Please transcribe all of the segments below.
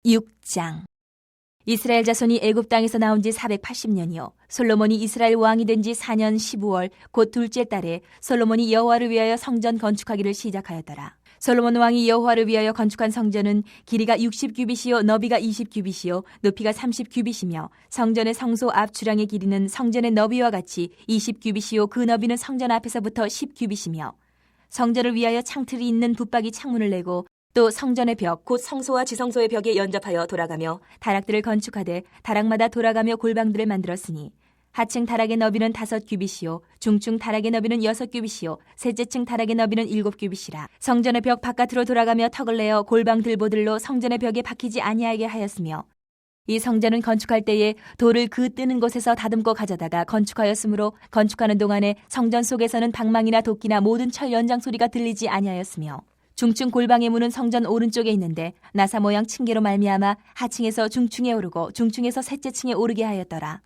6장. 이스라엘 자손이 애굽 땅에서 나온 지 480년이요 솔로몬이 이스라엘 왕이 된 지 4년 15월 곧 둘째 달에 솔로몬이 여호와를 위하여 성전 건축하기를 시작하였더라. 솔로몬 왕이 여호와를 위하여 건축한 성전은 길이가 60규빗이요 너비가 20규빗이요 높이가 30규빗이며 성전의 성소 앞 주량의 길이는 성전의 너비와 같이 20규빗이요 그 너비는 성전 앞에서부터 10규빗이며 성전을 위하여 창틀이 있는 붙박이 창문을 내고 또 성전의 벽 곧 성소와 지성소의 벽에 연접하여 돌아가며 다락들을 건축하되 다락마다 돌아가며 골방들을 만들었으니 하층 다락의 너비는 5규빗이요 중층 다락의 너비는 6규빗이요 셋째 층 다락의 너비는 7규빗이라. 성전의 벽 바깥으로 돌아가며 턱을 내어 골방 들보들로 성전의 벽에 박히지 아니하게 하였으며 이 성전은 건축할 때에 돌을 그 뜨는 곳에서 다듬고 가져다가 건축하였으므로 건축하는 동안에 성전 속에서는 방망이나 도끼나 모든 철 연장 소리가 들리지 아니하였으며 중층 골방의 문은 성전 오른쪽에 있는데 나사 모양 층계로 말미암아 하층에서 중층에 오르고 중층에서 셋째 층에 오르게 하였더라.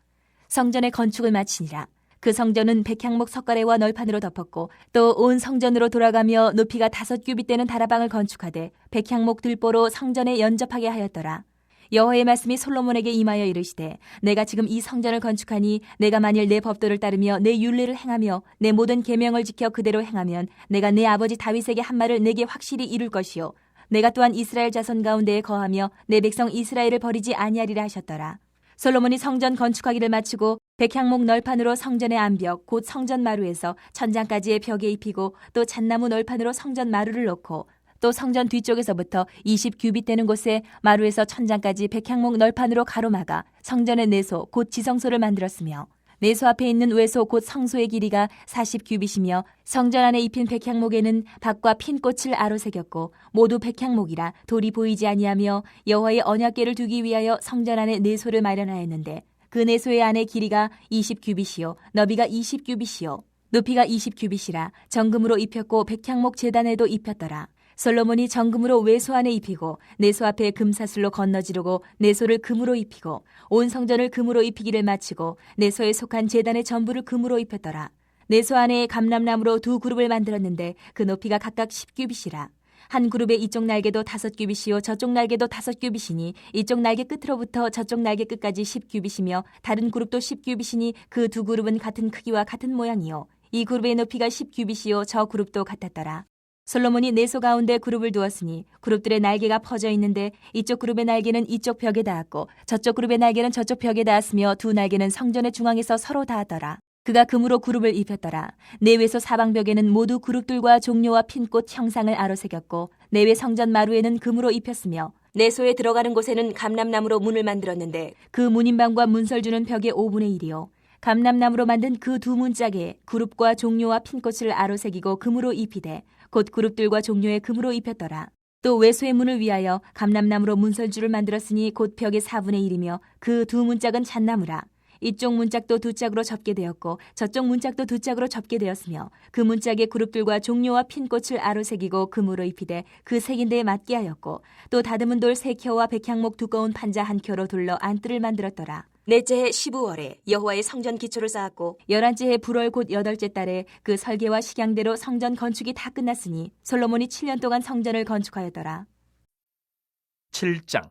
성전의 건축을 마치니라. 그 성전은 백향목 석가래와 널판으로 덮었고 또 온 성전으로 돌아가며 높이가 5규빗 되는 다라방을 건축하되 백향목 들보로 성전에 연접하게 하였더라. 여호와의 말씀이 솔로몬에게 임하여 이르시되 내가 지금 이 성전을 건축하니 내가 만일 내 법도를 따르며 내 율례를 행하며 내 모든 계명을 지켜 그대로 행하면 내가 내 아버지 다윗에게 한 말을 내게 확실히 이룰 것이요 내가 또한 이스라엘 자손 가운데에 거하며 내 백성 이스라엘을 버리지 아니하리라 하셨더라. 솔로몬이 성전 건축하기를 마치고 백향목 널판으로 성전의 안벽 곧 성전 마루에서 천장까지의 벽에 입히고 또 잣나무 널판으로 성전 마루를 놓고 또 성전 뒤쪽에서부터 20규빗 되는 곳에 마루에서 천장까지 백향목 널판으로 가로막아 성전의 내소 곧 지성소를 만들었으며 내소 앞에 있는 외소 곧 성소의 길이가 40규빗이며 성전 안에 입힌 백향목에는 박과 핀 꽃을 아로새겼고 모두 백향목이라 돌이 보이지 아니하며 여호와의 언약궤를 두기 위하여 성전 안에 내소를 마련하였는데 그 내소의 안에 길이가 20규빗이요 너비가 20규빗이요 높이가 20규빗이라 정금으로 입혔고 백향목 제단에도 입혔더라. 솔로몬이 정금으로 외소 안에 입히고 내소 앞에 금사슬로 건너지르고 내소를 금으로 입히고 온 성전을 금으로 입히기를 마치고 내소에 속한 제단의 전부를 금으로 입혔더라. 내소 안에 감람나무로 2그룹을 만들었는데 그 높이가 각각 10규빗이라. 한 그룹의 이쪽 날개도 5규빗이요 저쪽 날개도 5규빗이니 이쪽 날개 끝으로부터 저쪽 날개 끝까지 10규빗이며 다른 그룹도 10규빗이니 그 2그룹은 같은 크기와 같은 모양이요 이 그룹의 높이가 10규빗이요 저 그룹도 같았더라. 솔로몬이 내소 가운데 그룹을 두었으니 그룹들의 날개가 퍼져 있는데 이쪽 그룹의 날개는 이쪽 벽에 닿았고 저쪽 그룹의 날개는 저쪽 벽에 닿았으며 두 날개는 성전의 중앙에서 서로 닿았더라. 그가 금으로 그룹을 입혔더라. 내외소 사방벽에는 모두 그룹들과 종려와 핀꽃 형상을 아로새겼고 내외 성전 마루에는 금으로 입혔으며 내소에 들어가는 곳에는 감람나무로 문을 만들었는데 그 문인방과 문설주는 벽의 5분의 1이요 감람나무로 만든 그 두 문짝에 그룹과 종려와 핀꽃을 아로새기고 금으로 입히되 곧 그룹들과 종려에 금으로 입혔더라. 또 외소의 문을 위하여 감람나무로 문설주를 만들었으니 곧 벽의 4분의 1이며 그 두 문짝은 잣나무라. 이쪽 문짝도 2짝으로 접게 되었고 저쪽 문짝도 2짝으로 접게 되었으며 그 문짝에 그룹들과 종려와 핀꽃을 아로새기고 금으로 입히되 그 색인대에 맞게 하였고 또 다듬은 돌 3켜와 백향목 두꺼운 판자 1켜로 둘러 안뜰을 만들었더라. 넷째 해 15월에 여호와의 성전 기초를 쌓았고 11째 해 불월 곧 8째 달에 그 설계와 식양대로 성전 건축이 다 끝났으니 솔로몬이 7년 동안 성전을 건축하였더라. 7장.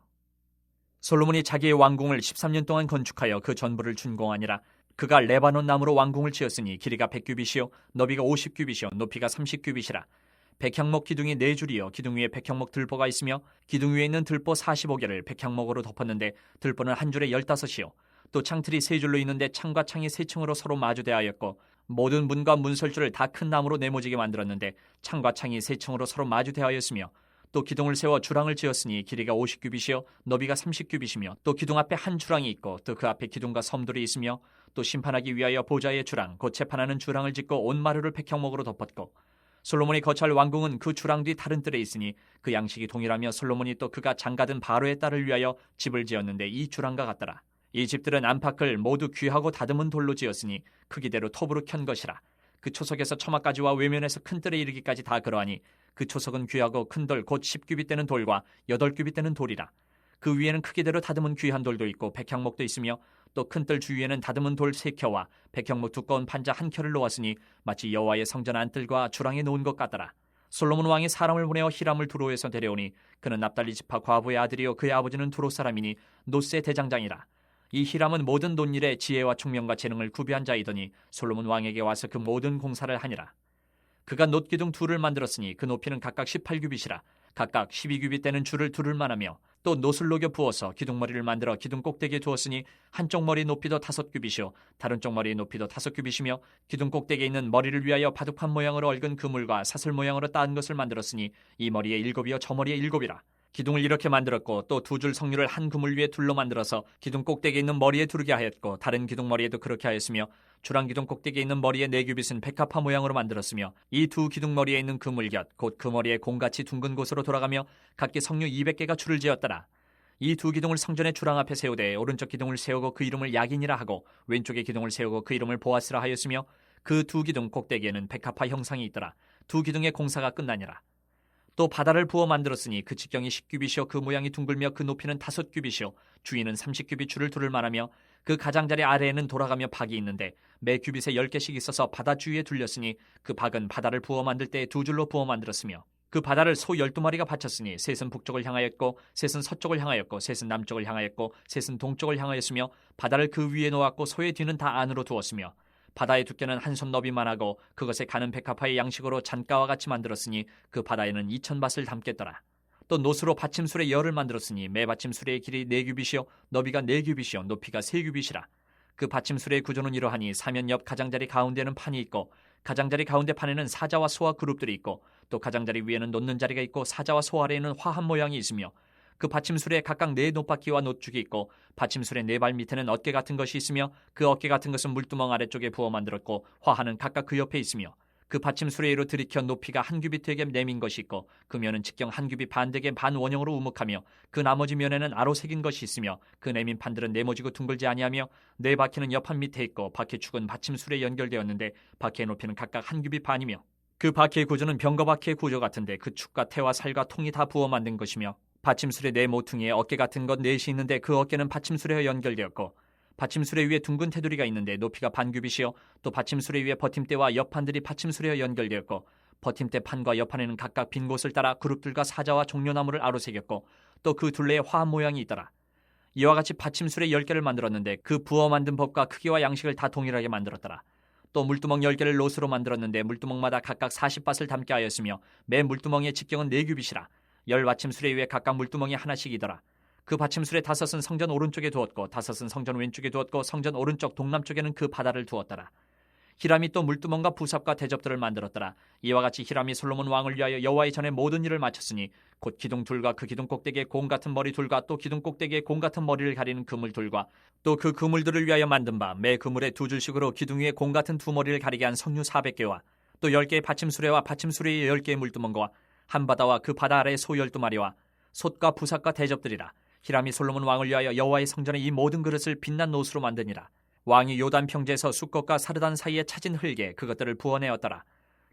솔로몬이 자기의 왕궁을 13년 동안 건축하여 그 전부를 준공하니라. 그가 레바논 나무로 왕궁을 지었으니 길이가 100규빗이요 너비가 50규빗이요 높이가 30규빗이라. 백향목 기둥이 4줄이요 기둥 위에 백향목 들보가 있으며 기둥 위에 있는 들보 45개를 백향목으로 덮었는데 들보는 한 줄에 15이요 또 창틀이 3줄로 있는데 창과 창이 3층으로 서로 마주대하였고 모든 문과 문설주를 다 큰 나무로 네모지게 만들었는데 창과 창이 3층으로 서로 마주대하였으며 또 기둥을 세워 주랑을 지었으니 길이가 50규빗이요 너비가 30규빗이며 또 기둥 앞에 한 주랑이 있고 또 그 앞에 기둥과 섬들이 있으며 또 심판하기 위하여 보좌의 주랑 곧 재판하는 주랑을 짓고 온 마루를 백향목으로 덮었고 솔로몬이 거처할 왕궁은 그 주랑 뒤 다른 뜰에 있으니 그 양식이 동일하며 솔로몬이 또 그가 장가든 바로의 딸을 위하여 집을 지었는데 이 주랑과 같더라. 이 집들은 안팎을 모두 귀하고 다듬은 돌로 지었으니 크기대로 톱으로 켠 것이라. 그 초석에서 처마까지와 외면에서 큰 뜰에 이르기까지 다 그러하니 그 초석은 귀하고 큰 돌 곧 10규빗 되는 돌과 8규빗 되는 돌이라. 그 위에는 크기대로 다듬은 귀한 돌도 있고 백향목도 있으며 또 큰 뜰 주위에는 다듬은 돌 3켜와 백향목 두꺼운 판자 1켜를 놓았으니 마치 여호와의 성전 안뜰과 주랑에 놓은 것 같더라. 솔로몬 왕이 사람을 보내어 히람을 두로에서 데려오니 그는 납달리 지파 과부의 아들이요 그의 아버지는 두로 사람이니 노스의 대장장이라. 이 히람은 모든 논일에 지혜와 총명과 재능을 구비한 자이더니 솔로몬 왕에게 와서 그 모든 공사를 하니라. 그가 놋기둥 둘을 만들었으니 그 높이는 각각 18규빗이라. 각각 12규빗 되는 줄을 두를 만하며 또 놋을 녹여 부어서 기둥머리를 만들어 기둥 꼭대기에 두었으니 한쪽 머리 높이도 5규빗이요 다른 쪽 머리의 높이도 5규빗이며 기둥 꼭대기에 있는 머리를 위하여 바둑판 모양으로 얽은 그물과 사슬 모양으로 따은 것을 만들었으니 이 머리에 7이요 저 머리에 7이라. 기둥을 이렇게 만들었고 또 두 줄 석류를 한 그물 위에 둘러 만들어서 기둥 꼭대기에 있는 머리에 두르게 하였고 다른 기둥 머리에도 그렇게 하였으며 주랑 기둥 꼭대기에 있는 머리에 4규빗은 백합화 모양으로 만들었으며 이 두 기둥 머리에 있는 그물 곁 곧 그 머리에 공같이 둥근 곳으로 돌아가며 각기 석류 200개가 줄을 지었더라. 이 두 기둥을 성전의 주랑 앞에 세우되 오른쪽 기둥을 세우고 그 이름을 야긴이라 하고 왼쪽의 기둥을 세우고 그 이름을 보아스라 하였으며 그 두 기둥 꼭대기에는 백합화 형상이 있더라. 두 기둥의 공사가 끝나니라. 또 바다를 부어 만들었으니 그 직경이 10규빗이요 그 모양이 둥글며 그 높이는 5규빗이요 주위는 30규빗 줄을 두를 만하며 그 가장자리 아래에는 돌아가며 박이 있는데 매 규빗에 10개씩 있어서 바다 주위에 둘렸으니 그 박은 바다를 부어 만들 때 두 줄로 부어 만들었으며 그 바다를 소 12마리가 바쳤으니 셋은 북쪽을 향하였고 셋은 서쪽을 향하였고 셋은 남쪽을 향하였고 셋은 동쪽을 향하였으며 바다를 그 위에 놓았고 소의 뒤는 다 안으로 두었으며 바다의 두께는 한 손 너비만 하고 그것에 가는 백합화의 양식으로 잔가와 같이 만들었으니 그 바다에는 2000밭을 담겠더라. 또 놋으로 받침술의 열을 만들었으니 매 받침술의 길이 4규빗이요 너비가 4규빗이요 높이가 3규빗이라. 그 받침술의 구조는 이러하니 사면 옆 가장자리 가운데는 판이 있고 가장자리 가운데 판에는 사자와 소와 그룹들이 있고 또 가장자리 위에는 놓는 자리가 있고 사자와 소 아래에는 화한 모양이 있으며 그 받침술에 각각 4 놋바퀴와 놋죽이 있고 받침술의 4발 밑에는 어깨 같은 것이 있으며 그 어깨 같은 것은 물두멍 아래쪽에 부어 만들었고 화하는 각각 그 옆에 있으며 그 받침술에 이로 들이켜 높이가 한 규빗 되게 내민 것이 있고 그 면은 직경 한 규빗 반 되게 반 원형으로 우묵하며 그 나머지 면에는 아로 새긴 것이 있으며 그 내민 판들은 네모지고 둥글지 아니하며 4바퀴는 옆판 밑에 있고 바퀴축은 받침술에 연결되었는데 바퀴의 높이는 각각 한 규빗 반이며 그 바퀴의 구조는 병거 바퀴의 구조 같은데 그 축과 태와 살과 통이 다 부어 만든 것이며 받침술의 4 모퉁이에 어깨 같은 것 4이 있는데 그 어깨는 받침술에 연결되었고 받침술의 위에 둥근 테두리가 있는데 높이가 반 규빗이요 또 받침술의 위에 버팀대와 옆판들이 받침술에 연결되었고 버팀대 판과 옆판에는 각각 빈 곳을 따라 그룹들과 사자와 종려나무를 아로새겼고 또 그 둘레에 화한 모양이 있더라. 이와 같이 받침술의 10개를 만들었는데 그 부어 만든 법과 크기와 양식을 다 동일하게 만들었더라. 또 물두멍 10개를 놋으로 만들었는데 물두멍마다 각각 40밭을 담게 하였으며 매 물두멍의 직경은 4규빗이라. 10 받침술의 위에 각각 물두멍이 하나씩이더라. 그 받침술의 5은 성전 오른쪽에 두었고 5은 성전 왼쪽에 두었고 성전 오른쪽 동남쪽에는 그 바다를 두었더라. 히람이 또 물두멍과 부삽과 대접들을 만들었더라. 이와 같이 히람이 솔로몬 왕을 위하여 여호와의 전에 모든 일을 마쳤으니 곧 기둥 둘과 그 기둥 꼭대기에 공 같은 머리 둘과 또 기둥 꼭대기에 공 같은 머리를 가리는 그물 둘과 또 그 그물들을 위하여 만든 바 매 그물에 2줄씩으로 기둥 위에 공 같은 2머리를 가리게 한 석류 400개와 또 10개의 받침수레와 받침수레의 10개의 물두멍과 한 바다와 그 바다 아래의 소 12마리와 솥과 부삭과 대접들이라. 히람이 솔로몬 왕을 위하여 여호와의 성전에 이 모든 그릇을 빛난 놋으로 만드니라. 왕이 요단 평지에서 숫것과 사르단 사이에 찾은 흙에 그것들을 부어내었더라.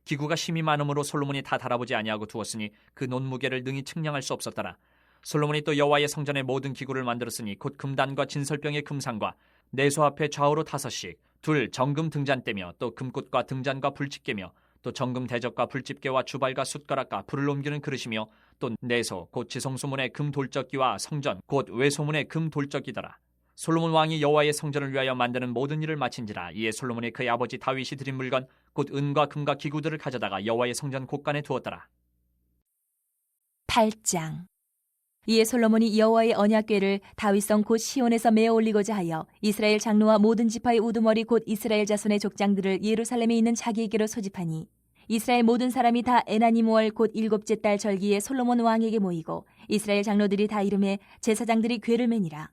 기구가 심히 많으므로 솔로몬이 다 달아보지 아니하고 두었으니 그 놋 무게를 능히 측량할 수 없었더라. 솔로몬이 또 여호와의 성전에 모든 기구를 만들었으니 곧 금단과 진설병의 금상과 내소 앞에 좌우로 5씩 둘 정금 등잔대며 또 금꽃과 등잔과 불집게며 또 정금 대접과 불집게와 주발과 숫가락과 불을 옮기는 그릇이며 또 내소 곧 지성소문의 금 돌적기와 성전 곧 외소문의 금 돌적기더라. 솔로몬 왕이 여호와의 성전을 위하여 만드는 모든 일을 마친지라. 이에 솔로몬이 그의 아버지 다윗이 드린 물건 곧 은과 금과 기구들을 가져다가 여호와의 성전 곳간에 두었더라. 8장. 이에 솔로몬이 여호와의 언약궤를 다윗성 곧 시온에서 메어 올리고자 하여 이스라엘 장로와 모든 지파의 우두머리 곧 이스라엘 자손의 족장들을 예루살렘에 있는 자기에게로 소집하니 이스라엘 모든 사람이 다 에나니무월 곧 7째 달 절기에 솔로몬 왕에게 모이고 이스라엘 장로들이 다 이름에 제사장들이 궤를 매니라.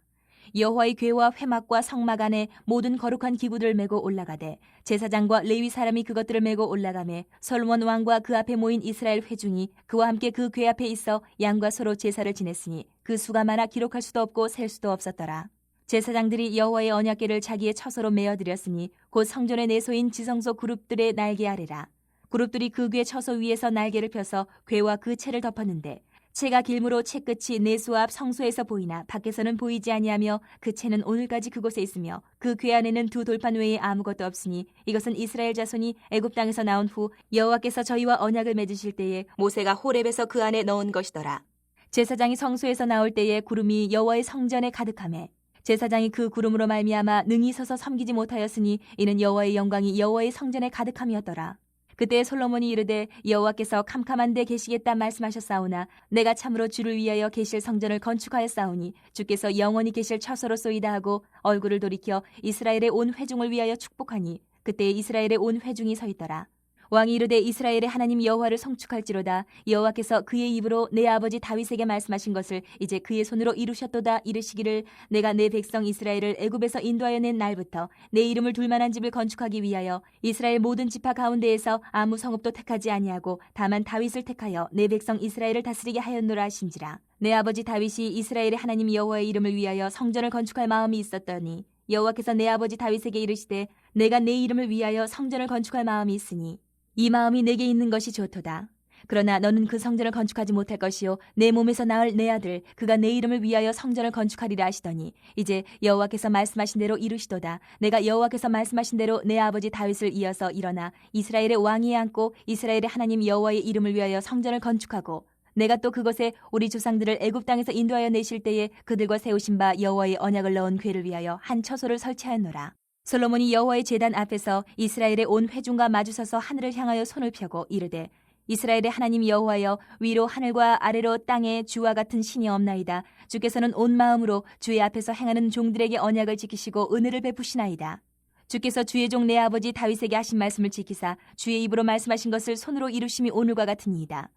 여호와의 궤와 회막과 성막 안에 모든 거룩한 기구들을 메고 올라가되 제사장과 레위 사람이 그것들을 메고 올라가매 솔로몬 왕과 그 앞에 모인 이스라엘 회중이 그와 함께 그 궤 앞에 있어 양과 소로 제사를 지냈으니 그 수가 많아 기록할 수도 없고 셀 수도 없었더라. 제사장들이 여호와의 언약궤를 자기의 처소로 메어드렸으니 곧 성전의 내소인 지성소 그룹들의 날개 아래라. 그룹들이 그 궤 처소 위에서 날개를 펴서 궤와 그 채를 덮었는데 채가 길므로 채 끝이 내수 앞 성소에서 보이나 밖에서는 보이지 아니하며 그 채는 오늘까지 그곳에 있으며 그 궤 안에는 두 돌판 외에 아무것도 없으니 이것은 이스라엘 자손이 애굽 땅에서 나온 후 여호와께서 저희와 언약을 맺으실 때에 모세가 호렙에서 그 안에 넣은 것이더라. 제사장이 성소에서 나올 때에 구름이 여호와의 성전에 가득하매 제사장이 그 구름으로 말미암아 능히 서서 섬기지 못하였으니 이는 여호와의 영광이 여호와의 성전에 가득함이었더라. 그때 솔로몬이 이르되 여호와께서 캄캄한 데 계시겠다 말씀하셨사오나 내가 참으로 주를 위하여 계실 성전을 건축하였사오니 주께서 영원히 계실 처소로소이다 하고 얼굴을 돌이켜 이스라엘의 온 회중을 위하여 축복하니 그때 이스라엘의 온 회중이 서 있더라. 왕이 이르되 이스라엘의 하나님 여호와를 성축할지로다. 여호와께서 그의 입으로 내 아버지 다윗에게 말씀하신 것을 이제 그의 손으로 이루셨도다. 이르시기를 내가 내 백성 이스라엘을 애굽에서 인도하여 낸 날부터 내 이름을 둘 만한 집을 건축하기 위하여 이스라엘 모든 지파 가운데에서 아무 성읍도 택하지 아니하고 다만 다윗을 택하여 내 백성 이스라엘을 다스리게 하였노라 하신지라. 내 아버지 다윗이 이스라엘의 하나님 여호와의 이름을 위하여 성전을 건축할 마음이 있었더니 여호와께서 내 아버지 다윗에게 이르시되 내가 내 이름을 위하여 성전을 건축할 마음이 있으니 이 마음이 내게 있는 것이 좋도다. 그러나 너는 그 성전을 건축하지 못할 것이요 내 몸에서 낳을 내 아들 그가 내 이름을 위하여 성전을 건축하리라 하시더니 이제 여호와께서 말씀하신 대로 이루시도다. 내가 여호와께서 말씀하신 대로 내 아버지 다윗을 이어서 일어나 이스라엘의 왕위에 앉고 이스라엘의 하나님 여호와의 이름을 위하여 성전을 건축하고 내가 또 그곳에 우리 조상들을 애굽 땅에서 인도하여 내실 때에 그들과 세우신 바 여호와의 언약을 넣은 궤를 위하여 한 처소를 설치하였노라. 솔로몬이 여호와의 제단 앞에서 이스라엘의 온 회중과 마주서서 하늘을 향하여 손을 펴고 이르되 이스라엘의 하나님 여호와여 위로 하늘과 아래로 땅에 주와 같은 신이 없나이다. 주께서는 온 마음으로 주의 앞에서 행하는 종들에게 언약을 지키시고 은혜를 베푸시나이다. 주께서 주의 종 내 아버지 다윗에게 하신 말씀을 지키사 주의 입으로 말씀하신 것을 손으로 이루심이 오늘과 같으니이다.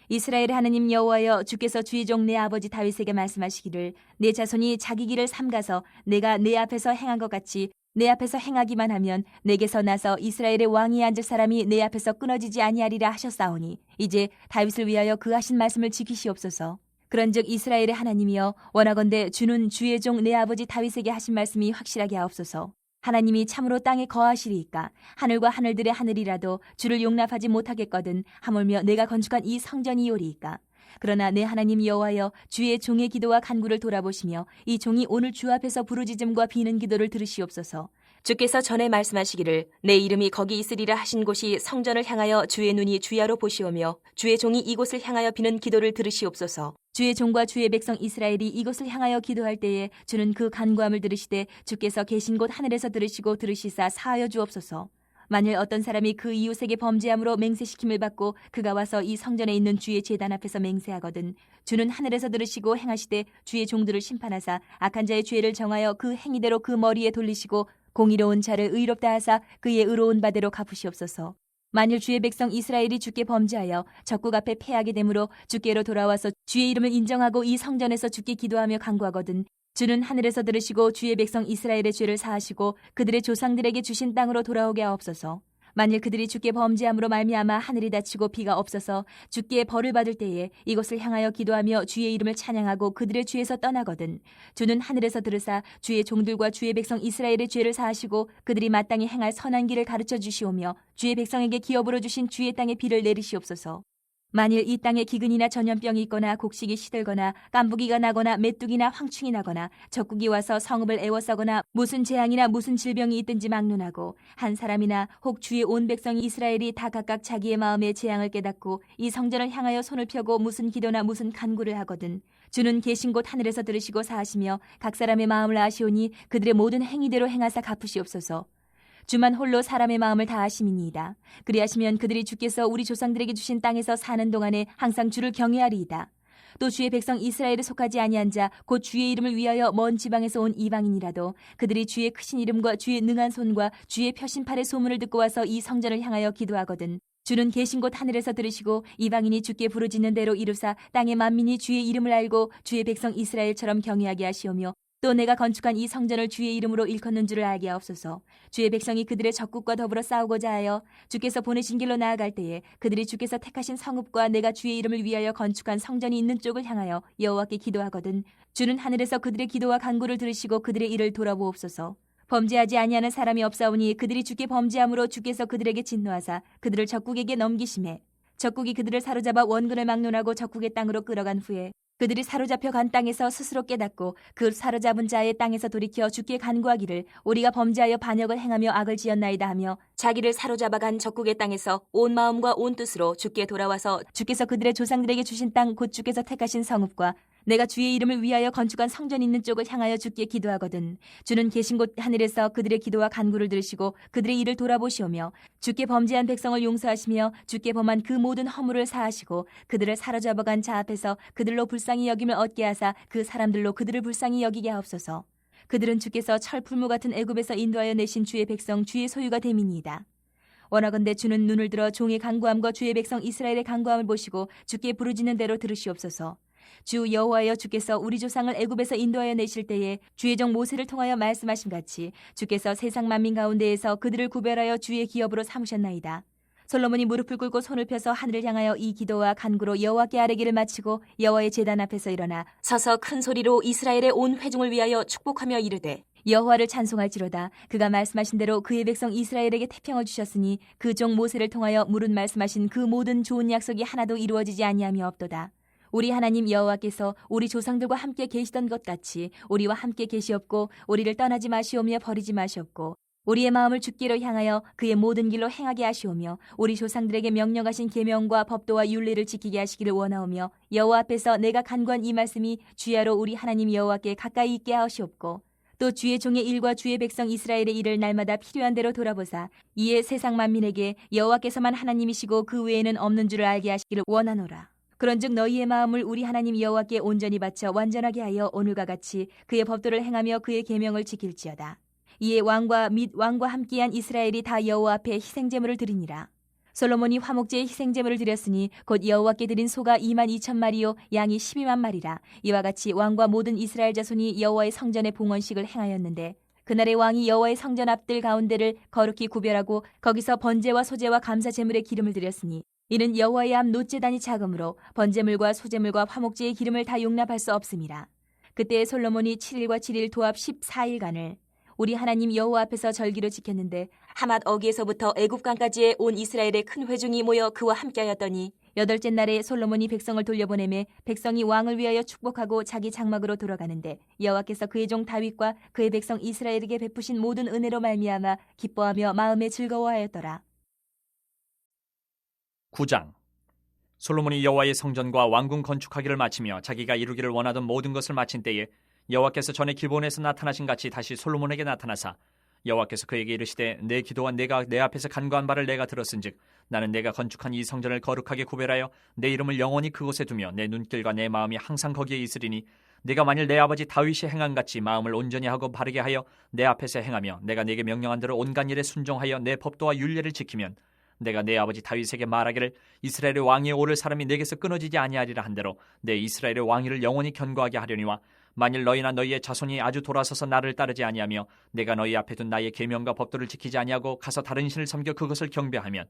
이스라엘의 하나님 여호와여 주께서 주의 종 내 아버지 다윗에게 말씀하시기를 내 자손이 자기 길을 삼가서 내가 내 앞에서 행한 것 같이 내 앞에서 행하기만 하면 내게서 나서 이스라엘의 왕위에 앉을 사람이 내 앞에서 끊어지지 아니하리라 하셨사오니 이제 다윗을 위하여 그 하신 말씀을 지키시옵소서. 그런즉 이스라엘의 하나님이여 원하건대 주는 주의 종 내 아버지 다윗에게 하신 말씀이 확실하게 하옵소서. 하나님이 참으로 땅에 거하시리이까 하늘과 하늘들의 하늘이라도 주를 용납하지 못하겠거든 하물며 내가 건축한 이 성전이오리이까. 그러나 내 하나님 여호와여 주의 종의 기도와 간구를 돌아보시며 이 종이 오늘 주 앞에서 부르짖음과 비는 기도를 들으시옵소서. 주께서 전에 말씀하시기를 내 이름이 거기 있으리라 하신 곳이 성전을 향하여 주의 눈이 주야로 보시오며 주의 종이 이곳을 향하여 비는 기도를 들으시옵소서. 주의 종과 주의 백성 이스라엘이 이곳을 향하여 기도할 때에 주는 그 간구함을 들으시되 주께서 계신 곳 하늘에서 들으시고 들으시사 사하여 주옵소서. 만일 어떤 사람이 그 이웃에게 범죄함으로 맹세시킴을 받고 그가 와서 이 성전에 있는 주의 제단 앞에서 맹세하거든 주는 하늘에서 들으시고 행하시되 주의 종들을 심판하사 악한 자의 죄를 정하여 그 행위대로 그 머리에 돌리시고 공의로운 자를 의롭다 하사 그의 의로운 바대로 갚으시옵소서. 만일 주의 백성 이스라엘이 주께 범죄하여 적국 앞에 패하게 되므로 주께로 돌아와서 주의 이름을 인정하고 이 성전에서 주께 기도하며 간구하거든 주는 하늘에서 들으시고 주의 백성 이스라엘의 죄를 사하시고 그들의 조상들에게 주신 땅으로 돌아오게 하옵소서. 만일 그들이 주께 범죄함으로 말미암아 하늘이 닫히고 비가 없어서 주께 벌을 받을 때에 이것을 향하여 기도하며 주의 이름을 찬양하고 그들의 죄에서 떠나거든 주는 하늘에서 들으사 주의 종들과 주의 백성 이스라엘의 죄를 사하시고 그들이 마땅히 행할 선한 길을 가르쳐 주시오며 주의 백성에게 기업으로 주신 주의 땅에 비를 내리시옵소서. 만일 이 땅에 기근이나 전염병이 있거나 곡식이 시들거나 깐부기가 나거나 메뚜기나 황충이 나거나 적국이 와서 성읍을 애워싸거나 무슨 재앙이나 무슨 질병이 있든지 막론하고 한 사람이나 혹 주의 온 백성 이스라엘이 다 각각 자기의 마음의 재앙을 깨닫고 이 성전을 향하여 손을 펴고 무슨 기도나 무슨 간구를 하거든 주는 계신 곳 하늘에서 들으시고 사하시며 각 사람의 마음을 아시오니 그들의 모든 행위대로 행하사 갚으시옵소서. 주만 홀로 사람의 마음을 다 아심이니이다. 그리하시면 그들이 주께서 우리 조상들에게 주신 땅에서 사는 동안에 항상 주를 경외하리이다. 또 주의 백성 이스라엘에 속하지 아니한 자 곧 주의 이름을 위하여 먼 지방에서 온 이방인이라도 그들이 주의 크신 이름과 주의 능한 손과 주의 펴신 팔의 소문을 듣고 와서 이 성전을 향하여 기도하거든 주는 계신 곳 하늘에서 들으시고 이방인이 주께 부르짖는 대로 이루사 땅의 만민이 주의 이름을 알고 주의 백성 이스라엘처럼 경외하게 하시오며 또 내가 건축한 이 성전을 주의 이름으로 일컫는 줄을 알게 하옵소서. 주의 백성이 그들의 적국과 더불어 싸우고자 하여 주께서 보내신 길로 나아갈 때에 그들이 주께서 택하신 성읍과 내가 주의 이름을 위하여 건축한 성전이 있는 쪽을 향하여 여호와께 기도하거든 주는 하늘에서 그들의 기도와 간구를 들으시고 그들의 일을 돌아보옵소서. 범죄하지 아니하는 사람이 없사오니 그들이 주께 범죄함으로 주께서 그들에게 진노하사 그들을 적국에게 넘기심에 적국이 그들을 사로잡아 원근을 막론하고 적국의 땅으로 끌어간 후에 그들이 사로잡혀 간 땅에서 스스로 깨닫고 그 사로잡은 자의 땅에서 돌이켜 주께 간구하기를 우리가 범죄하여 반역을 행하며 악을 지었나이다 하며 자기를 사로잡아 간 적국의 땅에서 온 마음과 온 뜻으로 주께 돌아와서 주께서 그들의 조상들에게 주신 땅 곧 주께서 택하신 성읍과 내가 주의 이름을 위하여 건축한 성전 있는 쪽을 향하여 주께 기도하거든 주는 계신 곳 하늘에서 그들의 기도와 간구를 들으시고 그들의 일을 돌아보시오며 주께 범죄한 백성을 용서하시며 주께 범한 그 모든 허물을 사하시고 그들을 사로잡아간 자 앞에서 그들로 불쌍히 여김을 얻게 하사 그 사람들로 그들을 불쌍히 여기게 하옵소서. 그들은 주께서 철풀무 같은 애굽에서 인도하여 내신 주의 백성 주의 소유가 됨이니이다. 원하건대 주는 눈을 들어 종의 간구함과 주의 백성 이스라엘의 간구함을 보시고 주께 부르짖는 대로 들으시옵소서. 주 여호와여 주께서 우리 조상을 애굽에서 인도하여 내실 때에 주의 종 모세를 통하여 말씀하신 같이 주께서 세상 만민 가운데에서 그들을 구별하여 주의 기업으로 삼으셨나이다. 솔로몬이 무릎을 꿇고 손을 펴서 하늘을 향하여 이 기도와 간구로 여호와께 아뢰기를 마치고 여호와의 제단 앞에서 일어나 서서 큰 소리로 이스라엘의 온 회중을 위하여 축복하며 이르되 여호와를 찬송할지로다. 그가 말씀하신 대로 그의 백성 이스라엘에게 태평을 주셨으니 그 종 모세를 통하여 물은 말씀하신 그 모든 좋은 약속이 하나도 이루어지지 아니하며 없도다. 우리 하나님 여호와께서 우리 조상들과 함께 계시던 것 같이 우리와 함께 계시옵고 우리를 떠나지 마시오며 버리지 마시옵고 우리의 마음을 주께로 향하여 그의 모든 길로 행하게 하시오며 우리 조상들에게 명령하신 계명과 법도와 율례를 지키게 하시기를 원하오며 여호와 앞에서 내가 간구한 이 말씀이 주야로 우리 하나님 여호와께 가까이 있게 하시옵고 또 주의 종의 일과 주의 백성 이스라엘의 일을 날마다 필요한 대로 돌아보사 이에 세상 만민에게 여호와께서만 하나님이시고 그 외에는 없는 줄을 알게 하시기를 원하노라. 그런즉 너희의 마음을 우리 하나님 여호와께 온전히 바쳐 완전하게 하여 오늘과 같이 그의 법도를 행하며 그의 계명을 지킬지어다. 이에 왕과 및 왕과 함께한 이스라엘이 다 여호와 앞에 희생제물을 드리니라. 솔로몬이 화목제에 희생제물을 드렸으니 곧 여호와께 드린 소가 22,000마리요 양이 12만 마리라. 이와 같이 왕과 모든 이스라엘 자손이 여호와의 성전의 봉헌식을 행하였는데 그날의 왕이 여호와의 성전 앞들 가운데를 거룩히 구별하고 거기서 번제와 소제와 감사 제물의 기름을 드렸으니 이는 여호와의 앞 놋제단이 작으므로 번제물과 소제물과 화목제의 기름을 다 용납할 수 없음이라. 그때 솔로몬이 7일과 7일 도합 14일간을 우리 하나님 여호와 앞에서 절기로 지켰는데 하맛 어기에서부터 애굽강까지의 온 이스라엘의 큰 회중이 모여 그와 함께하였더니 여덟째 날에 솔로몬이 백성을 돌려보내매 백성이 왕을 위하여 축복하고 자기 장막으로 돌아가는데 여호와께서 그의 종 다윗과 그의 백성 이스라엘에게 베푸신 모든 은혜로 말미암아 기뻐하며 마음에 즐거워하였더라. 9장. 솔로몬이 여호와의 성전과 왕궁 건축하기를 마치며 자기가 이루기를 원하던 모든 것을 마친 때에 여호와께서 전에 기브온에서 나타나신 같이 다시 솔로몬에게 나타나사 여호와께서 그에게 이르시되 내 기도와 내가 내 앞에서 간구한 바를 내가 들었은즉 나는 내가 건축한 이 성전을 거룩하게 구별하여 내 이름을 영원히 그곳에 두며 내 눈길과 내 마음이 항상 거기에 있으리니 내가 만일 내 아버지 다윗이 행한 같이 마음을 온전히 하고 바르게 하여 내 앞에서 행하며 내가 내게 명령한 대로 온갖 일에 순종하여 내 법도와 율례를 지키면 내가 내 아버지 다윗에게 말하기를 이스라엘의 왕위에 오를 사람이 내게서 끊어지지 아니하리라 한대로 내 이스라엘의 왕위를 영원히 견고하게 하려니와 만일 너희나 너희의 자손이 아주 돌아서서 나를 따르지 아니하며 내가 너희 앞에 둔 나의 계명과 법도를 지키지 아니하고 가서 다른 신을 섬겨 그것을 경배하면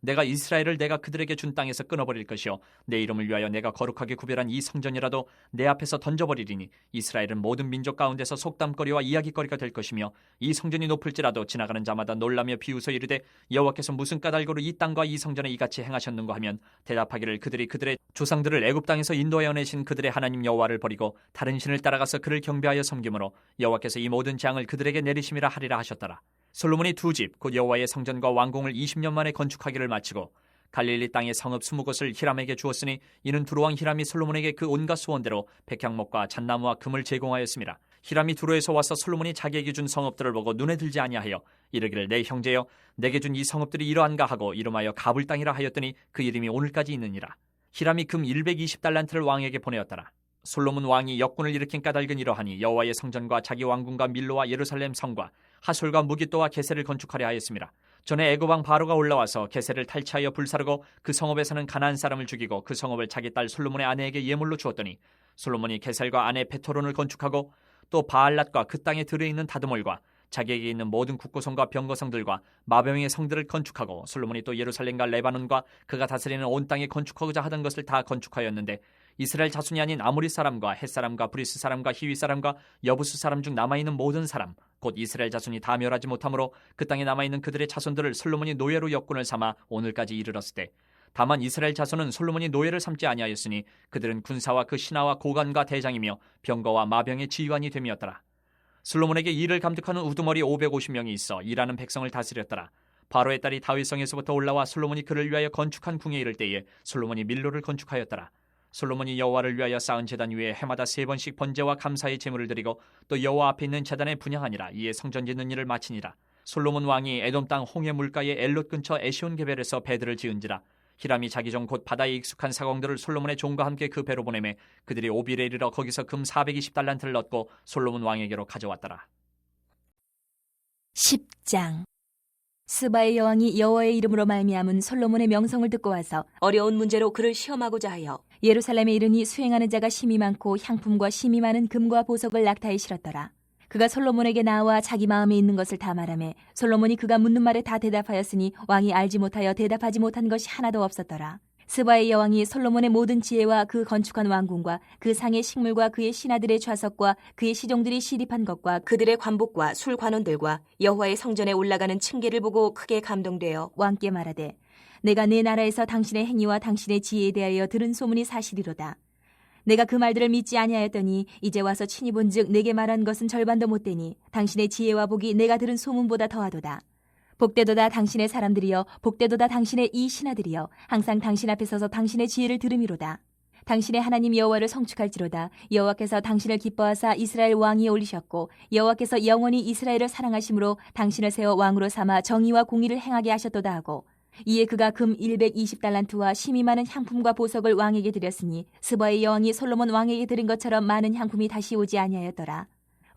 내가 이스라엘을 내가 그들에게 준 땅에서 끊어버릴 것이요 내 이름을 위하여 내가 거룩하게 구별한 이 성전이라도 내 앞에서 던져버리리니 이스라엘은 모든 민족 가운데서 속담거리와 이야기거리가 될 것이며 이 성전이 높을지라도 지나가는 자마다 놀라며 비웃어 이르되 여호와께서 무슨 까닭으로 이 땅과 이 성전에 이같이 행하셨는가 하면 대답하기를 그들이 그들의 조상들을 애굽 땅에서 인도하여 내신 그들의 하나님 여호와를 버리고 다른 신을 따라가서 그를 경배하여 섬김으로 여호와께서 이 모든 재앙을 그들에게 내리심이라 하리라 하셨더라. 솔로몬이 두 집 곧 여호와의 성전과 왕궁을 20년 만에 건축하기를 마치고 갈릴리 땅의 성읍 20곳을 히람에게 주었으니 이는 두로왕 히람이 솔로몬에게 그 온갖 소원대로 백향목과 잣나무와 금을 제공하였습니다. 히람이 두로에서 와서 솔로몬이 자기에게 준 성읍들을 보고 눈에 들지 아니하여 이르기를 내 형제여 내게 준 이 성읍들이 이러한가 하고 이름하여 가불 땅이라 하였더니 그 이름이 오늘까지 있느니라. 히람이 금 120달란트를 왕에게 보내었더라. 솔로몬 왕이 역군을 일으킨 까닭은 이러하니 여호와의 성전과 자기 왕궁과 밀로와 예루살렘 성과 하솔과 무기또와 게셀을 건축하려 하였습니다. 전에 애굽 왕 바로가 올라와서 게셀을 탈취하여 불사르고 그 성읍에 사는 가나안 사람을 죽이고 그 성읍을 자기 딸 솔로몬의 아내에게 예물로 주었더니 솔로몬이 게셀과 아내 베토론을 건축하고 또 바알랏과 그 땅에 들어있는 다드몰과 자기에게 있는 모든 국고성과 병거성들과 마병의 성들을 건축하고 솔로몬이 또 예루살렘과 레바논과 그가 다스리는 온 땅에 건축하고자 하던 것을 다 건축하였는데 이스라엘 자손이 아닌 아모리 사람과 헷 사람과 브리스 사람과 히위 사람과 여부스 사람 중 남아있는 모든 사람 곧 이스라엘 자손이 다 멸하지 못하므로 그 땅에 남아있는 그들의 자손들을 솔로몬이 노예로 역군을 삼아 오늘까지 이르렀을 때 다만 이스라엘 자손은 솔로몬이 노예를 삼지 아니하였으니 그들은 군사와 그 신하와 고관과 대장이며 병거와 마병의 지휘관이 됨이었더라. 솔로몬에게 일을 감독하는 우두머리 550명이 있어 일하는 백성을 다스렸더라. 바로의 딸이 다윗성에서부터 올라와 솔로몬이 그를 위하여 건축한 궁에 이를 때에 솔로몬이 밀로를 건축하였더라. 솔로몬이 여호와를 위하여 쌓은 제단 위에 해마다 3번씩 번제와 감사의 제물을 드리고 또 여호와 앞에 있는 제단에 분향하니라. 이에 성전 짓는 일을 마치니라. 솔로몬 왕이 에돔 땅 홍해 물가의 엘롯 근처 에시온 게벨에서 배들을 지은지라. 히람이 자기 종 곧 바다에 익숙한 사공들을 솔로몬의 종과 함께 그 배로 보내매 그들이 오빌에 이르러 거기서 금 420달란트를 얻고 솔로몬 왕에게로 가져왔더라. 10장. 스바의 여왕이 여호와의 이름으로 말미암은 솔로몬의 명성을 듣고 와서 어려운 문제로 그를 시험하고자 하여 예루살렘에 이르니 수행하는 자가 심히 많고 향품과 심히 많은 금과 보석을 낙타에 실었더라. 그가 솔로몬에게 나와 자기 마음에 있는 것을 다 말하매 솔로몬이 그가 묻는 말에 다 대답하였으니 왕이 알지 못하여 대답하지 못한 것이 하나도 없었더라. 스바의 여왕이 솔로몬의 모든 지혜와 그 건축한 왕궁과 그 상의 식물과 그의 신하들의 좌석과 그의 시종들이 시립한 것과 그들의 관복과 술 관원들과 여호와의 성전에 올라가는 층계를 보고 크게 감동되어 왕께 말하되 내가 내 나라에서 당신의 행위와 당신의 지혜에 대하여 들은 소문이 사실이로다. 내가 그 말들을 믿지 아니하였더니 이제 와서 친히 본즉 내게 말한 것은 절반도 못되니 당신의 지혜와 복이 내가 들은 소문보다 더하도다. 복되도다 당신의 사람들이여 복되도다 당신의 이 신하들이여 항상 당신 앞에 서서 당신의 지혜를 들음이로다. 당신의 하나님 여호와를 성축할지로다. 여호와께서 당신을 기뻐하사 이스라엘 왕위에 올리셨고 여호와께서 영원히 이스라엘을 사랑하심으로 당신을 세워 왕으로 삼아 정의와 공의를 행하게 하셨도다 하고 이에 그가 금 120달란트와 심히 많은 향품과 보석을 왕에게 드렸으니 스바의 여왕이 솔로몬 왕에게 드린 것처럼 많은 향품이 다시 오지 아니하였더라.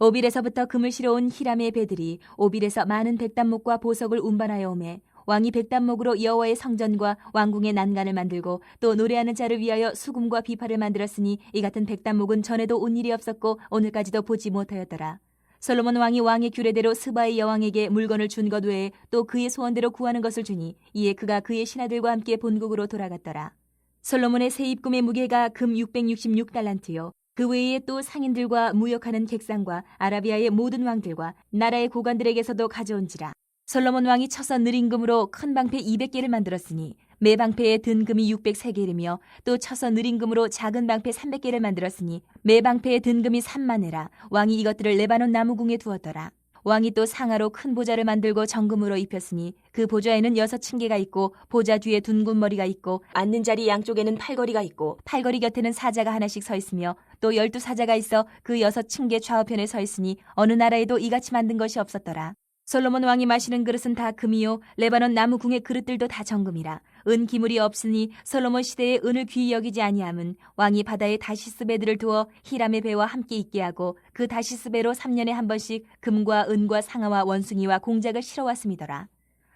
오빌에서부터 금을 실어온 히람의 배들이 오빌에서 많은 백단목과 보석을 운반하여 오매 왕이 백단목으로 여호와의 성전과 왕궁의 난간을 만들고 또 노래하는 자를 위하여 수금과 비파를 만들었으니 이 같은 백단목은 전에도 온 일이 없었고 오늘까지도 보지 못하였더라. 솔로몬 왕이 왕의 규례대로 스바의 여왕에게 물건을 준 것 외에 또 그의 소원대로 구하는 것을 주니 이에 그가 그의 신하들과 함께 본국으로 돌아갔더라. 솔로몬의 세입금의 무게가 금 666달란트요. 그 외에 또 상인들과 무역하는 객상과 아라비아의 모든 왕들과 나라의 고관들에게서도 가져온지라. 솔로몬 왕이 쳐서 느린 금으로 큰 방패 200개를 만들었으니 매 방패에 든 금이 603개이며 또 쳐서 느린 금으로 작은 방패 300개를 만들었으니 매 방패에 든 금이 3만회라. 왕이 이것들을 레바논 나무궁에 두었더라. 왕이 또 상하로 큰 보좌를 만들고 정금으로 입혔으니 그 보좌에는 6층계가 있고 보좌 뒤에 둔군 머리가 있고 앉는 자리 양쪽에는 팔걸이가 있고 팔걸이 곁에는 사자가 하나씩 서 있으며 또 12사자가 있어 그 6층계 좌우편에 서 있으니 어느 나라에도 이같이 만든 것이 없었더라. 솔로몬 왕이 마시는 그릇은 다 금이요 레바논 나무궁의 그릇들도 다 정금이라. 은 기물이 없으니 솔로몬 시대에 은을 귀히 여기지 아니함은 왕이 바다에 다시스 배들을 두어 히람의 배와 함께 있게 하고 그 다시스 배로 3년에 한 번씩 금과 은과 상아와 원숭이와 공작을 실어왔음이더라.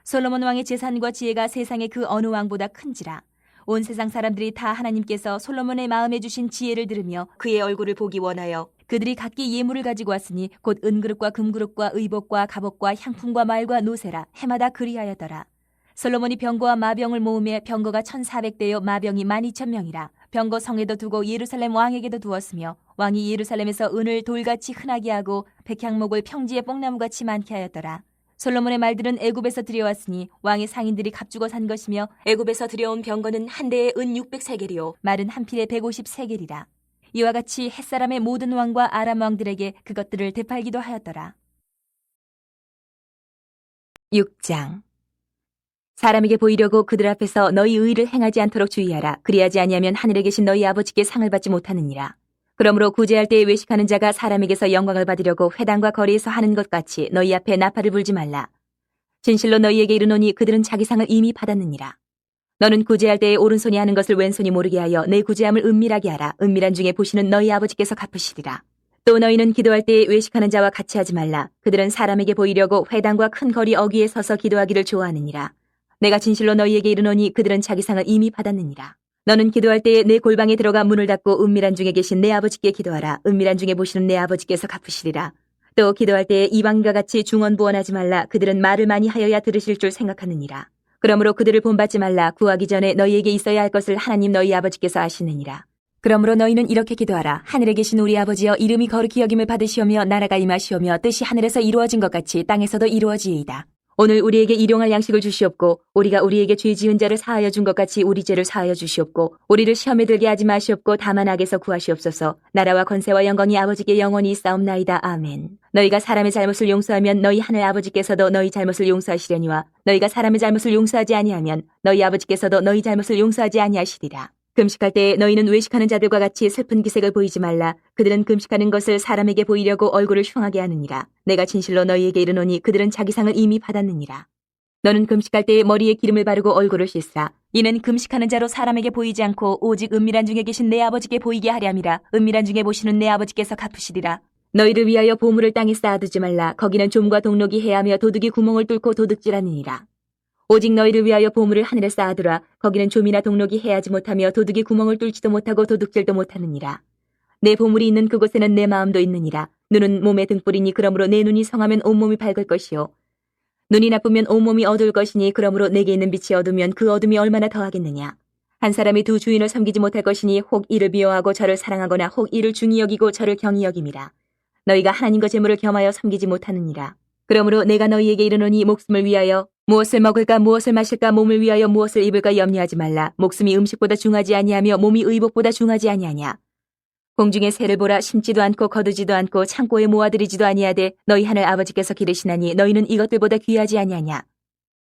솔로몬 왕의 재산과 지혜가 세상의 그 어느 왕보다 큰지라. 온 세상 사람들이 다 하나님께서 솔로몬의 마음에 주신 지혜를 들으며 그의 얼굴을 보기 원하여 그들이 각기 예물을 가지고 왔으니 곧 은그릇과 금그릇과 의복과 갑옷과 향품과 말과 노새라. 해마다 그리하였더라. 솔로몬이 병거와 마병을 모으며 병거가 1400대요 마병이 12,000명이라. 병거 성에도 두고 예루살렘 왕에게도 두었으며 왕이 예루살렘에서 은을 돌같이 흔하게 하고 백향목을 평지에 뽕나무같이 많게 하였더라. 솔로몬의 말들은 애굽에서 들여왔으니 왕의 상인들이 값주고 산 것이며 애굽에서 들여온 병거는 한 대에 은 600세겔이요 말은 한 필에 150세겔이라. 이와 같이 햇사람의 모든 왕과 아람 왕들에게 그것들을 되팔기도 하였더라. 6장. 사람에게 보이려고 그들 앞에서 너희 의를 행하지 않도록 주의하라. 그리하지 아니하면 하늘에 계신 너희 아버지께 상을 받지 못하느니라. 그러므로 구제할 때에 외식하는 자가 사람에게서 영광을 받으려고 회당과 거리에서 하는 것 같이 너희 앞에 나팔을 불지 말라. 진실로 너희에게 이르노니 그들은 자기 상을 이미 받았느니라. 너는 구제할 때에 오른손이 하는 것을 왼손이 모르게 하여 내 구제함을 은밀하게 하라. 은밀한 중에 보시는 너희 아버지께서 갚으시리라. 또 너희는 기도할 때에 외식하는 자와 같이 하지 말라. 그들은 사람에게 보이려고 회당과 큰 거리 어귀에 서서 기도하기를 좋아하느니라. 내가 진실로 너희에게 이르노니 그들은 자기 상을 이미 받았느니라. 너는 기도할 때에 내 골방에 들어가 문을 닫고 은밀한 중에 계신 내 아버지께 기도하라. 은밀한 중에 보시는 내 아버지께서 갚으시리라. 또 기도할 때에 이방인과 같이 중언부언하지 말라. 그들은 말을 많이 하여야 들으실 줄 생각하느니라. 그러므로 그들을 본받지 말라. 구하기 전에 너희에게 있어야 할 것을 하나님 너희 아버지께서 아시느니라. 그러므로 너희는 이렇게 기도하라. 하늘에 계신 우리 아버지여, 이름이 거룩히 여김을 받으시오며 나라가 임하시오며 뜻이 하늘에서 이루어진 것 같이 땅에서도 이루어지이다. 오늘 우리에게 일용할 양식을 주시옵고 우리가 우리에게 죄 지은 자를 사하여 준 것 같이 우리 죄를 사하여 주시옵고 우리를 시험에 들게 하지 마시옵고 다만 악에서 구하시옵소서. 나라와 권세와 영광이 아버지께 영원히 있사옵나이다. 아멘. 너희가 사람의 잘못을 용서하면 너희 하늘 아버지께서도 너희 잘못을 용서하시려니와 너희가 사람의 잘못을 용서하지 아니하면 너희 아버지께서도 너희 잘못을 용서하지 아니하시리라. 금식할 때에 너희는 외식하는 자들과 같이 슬픈 기색을 보이지 말라. 그들은 금식하는 것을 사람에게 보이려고 얼굴을 흉하게 하느니라. 내가 진실로 너희에게 이르노니 그들은 자기 상을 이미 받았느니라. 너는 금식할 때에 머리에 기름을 바르고 얼굴을 씻으라. 이는 금식하는 자로 사람에게 보이지 않고 오직 은밀한 중에 계신 내 아버지께 보이게 하렴이라. 은밀한 중에 보시는 내 아버지께서 갚으시리라. 너희를 위하여 보물을 땅에 쌓아두지 말라. 거기는 좀과 동록이 해하며 도둑이 구멍을 뚫고 도둑질하느니라. 오직 너희를 위하여 보물을 하늘에 쌓아두라. 거기는 좀이나 동록이 해하지 못하며 도둑이 구멍을 뚫지도 못하고 도둑질도 못하느니라. 내 보물이 있는 그곳에는 내 마음도 있느니라. 눈은 몸의 등불이니 그러므로 내 눈이 성하면 온몸이 밝을 것이요 눈이 나쁘면 온몸이 어두울 것이니 그러므로 내게 있는 빛이 어두면 그 어둠이 얼마나 더하겠느냐. 한 사람이 두 주인을 섬기지 못할 것이니 혹 이를 미워하고 저를 사랑하거나 혹 이를 중히 여기고 저를 경히 여김이라. 너희가 하나님과 재물을 겸하여 섬기지 못하느니라. 그러므로 내가 너희에게 이르노니 목숨을 위하여 무엇을 먹을까 무엇을 마실까 몸을 위하여 무엇을 입을까 염려하지 말라. 목숨이 음식보다 중하지 아니하며 몸이 의복보다 중하지 아니하냐. 공중의 새를 보라. 심지도 않고 거두지도 않고 창고에 모아들이지도 아니하되 너희 하늘 아버지께서 기르시나니 너희는 이것들보다 귀하지 아니하냐.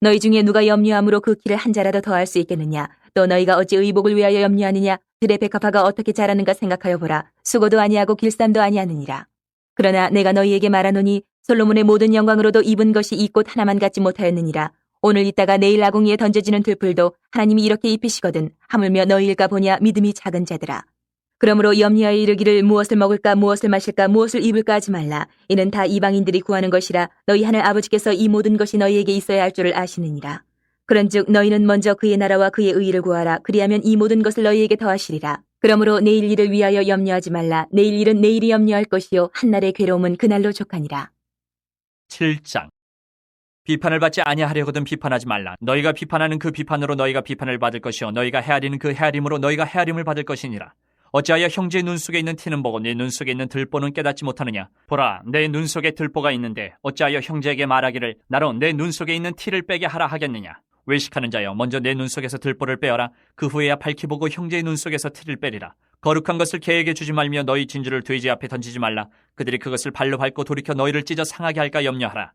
너희 중에 누가 염려함으로 그 키를 한 자라도 더할 수 있겠느냐. 또 너희가 어찌 의복을 위하여 염려하느냐. 들의 백합화가 어떻게 자라는가 생각하여 보라. 수고도 아니하고 길쌈도 아니하느니라. 그러나 내가 너희에게 말하노니 솔로몬의 모든 영광으로도 입은 것이 이 꽃 하나만 갖지 못하였느니라. 오늘 있다가 내일 아궁이에 던져지는 들풀도 하나님이 이렇게 입히시거든 하물며 너희일까 보냐. 믿음이 작은 자들아. 그러므로 염려하여 이르기를 무엇을 먹을까 무엇을 마실까 무엇을 입을까 하지 말라. 이는 다 이방인들이 구하는 것이라. 너희 하늘 아버지께서 이 모든 것이 너희에게 있어야 할 줄을 아시느니라. 그런즉 너희는 먼저 그의 나라와 그의 의의를 구하라. 그리하면 이 모든 것을 너희에게 더하시리라. 그러므로 내일 일을 위하여 염려하지 말라. 내일 일은 내일이 염려할 것이요 한날의 괴로움은 그날로 족하니라. 7장. 비판을 받지 아니하려거든 비판하지 말라. 너희가 비판하는 그 비판으로 너희가 비판을 받을 것이요 너희가 헤아리는 그 헤아림으로 너희가 헤아림을 받을 것이니라. 어찌하여 형제의 눈 속에 있는 티는 보고 네 눈 속에 있는 들보는 깨닫지 못하느냐. 보라, 내 눈 속에 들보가 있는데 어찌하여 형제에게 말하기를 나로 내 눈 속에 있는 티를 빼게 하라 하겠느냐. 외식하는 자여, 먼저 내 눈 속에서 들보를 빼어라. 그 후에야 밝히 보고 형제의 눈 속에서 티를 빼리라. 거룩한 것을 개에게 주지 말며 너희 진주를 돼지 앞에 던지지 말라. 그들이 그것을 발로 밟고 돌이켜 너희를 찢어 상하게 할까 염려하라.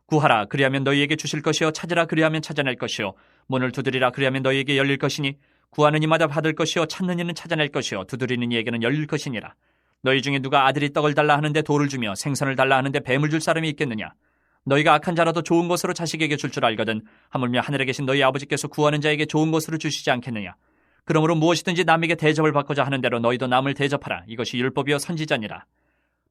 구하라, 그리하면 너희에게 주실 것이요 찾으라, 그리하면 찾아낼 것이요 문을 두드리라, 그리하면 너희에게 열릴 것이니 구하는 이마다 받을 것이요 찾는 이는 찾아낼 것이요 두드리는 이에게는 열릴 것이니라. 너희 중에 누가 아들이 떡을 달라 하는데 돌을 주며 생선을 달라 하는데 뱀을 줄 사람이 있겠느냐. 너희가 악한 자라도 좋은 것으로 자식에게 줄 줄 알거든 하물며 하늘에 계신 너희 아버지께서 구하는 자에게 좋은 것으로 주시지 않겠느냐. 그러므로 무엇이든지 남에게 대접을 받고자 하는 대로 너희도 남을 대접하라. 이것이 율법이요 선지자니라.